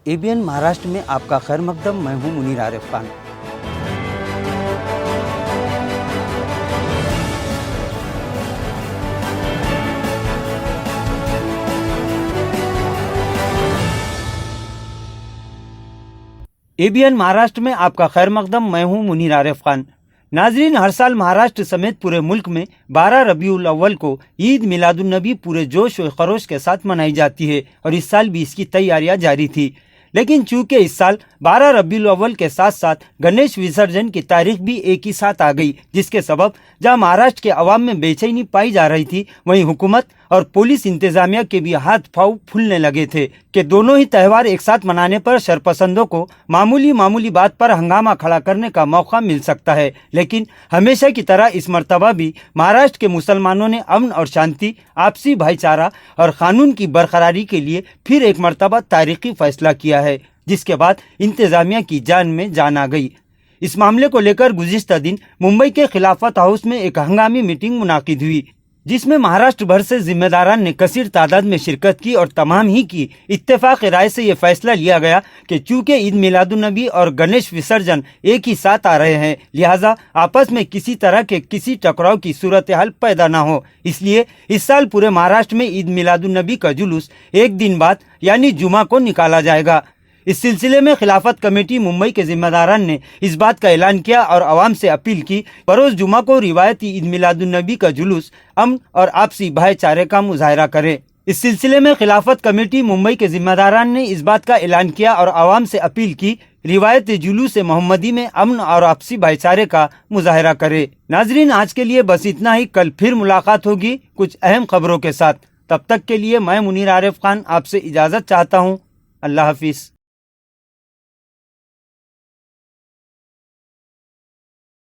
ABN Maharashtra में आपका खैर मकदम। मैं हूं मुनीर आरिफ खान। ABN महाराष्ट्र में आपका खैर मकदम। मैं हूं मुनीर आरिफ खान। नाजरीन, हर साल महाराष्ट्र समेत पूरे मुल्क में 12 रबीउल अव्वल को ईद मिलादुन नबी पूरे जोश और खरोश के साथ मनाई जाती है और इस साल भी इसकी तैयारियां जारी थी। लेकिन चूंकि इस साल 12 रबीउल अव्वल के साथ साथ गणेश विसर्जन की तारीख भी एक ही साथ आ गई, जिसके सबब जहां महाराष्ट्र के अवाम में बेचैनी पाई जा रही थी, वहीं हुकूमत और पुलिस इंतजामिया के भी हाथ पांव फूलने लगे थे कि दोनों ही त्यौहार एक साथ मनाने पर शरपसंदों को मामूली बात पर हंगामा खड़ा करने का मौका मिल सकता है। लेकिन हमेशा की तरह इस मर्तबा भी महाराष्ट्र के मुसलमानों ने अमन और शांति, आपसी भाईचारा और कानून की बरकरारी के लिए फिर एक मर्तबा तारीखी फैसला किया है, जिसके बाद इंतजामिया की जान में जान आ गई। इस मामले को लेकर गुज़िश्ता दिन मुंबई के खिलाफत हाउस में एक हंगामी मीटिंग मुनाकिद हुई, जिसमें महाराष्ट्र भर से जिम्मेदारान ने कसीर तादाद में शिरकत की और तमाम ही की इत्तेफाक राय से ये फैसला लिया गया कि चूंकि ईद मिलादुन नबी और गणेश विसर्जन एक ही साथ आ रहे हैं, लिहाजा आपस में किसी तरह के किसी टकराव की सूरत हाल पैदा ना हो, इसलिए इस साल पूरे महाराष्ट्र में ईद मिलादुन नबी का जुलूस एक दिन बाद यानी जुमा को निकाला जाएगा। इस सिलसिले में खिलाफत कमेटी मुंबई के जिम्मेदारान ने इस बात का ऐलान किया और आवाम से अपील की बरोज जुमा को रिवायती ईद मिलादुन नबी का जुलूस अमन और आपसी भाईचारे का मुजाहरा करे। इस सिलसिले में खिलाफत कमेटी मुंबई के जिम्मेदारान ने इस बात का ऐलान किया और आवाम से अपील की रिवायत जुलूस मोहम्मदी में अमन और आपसी भाईचारे का मुजाहरा करे। नाजरीन, आज के लिए बस इतना ही। कल फिर मुलाकात होगी कुछ अहम खबरों के साथ। तब तक के लिए मैं मुनीर आरिफ खान आपसे इजाज़त चाहता हूँ। अल्लाह हाफिज़।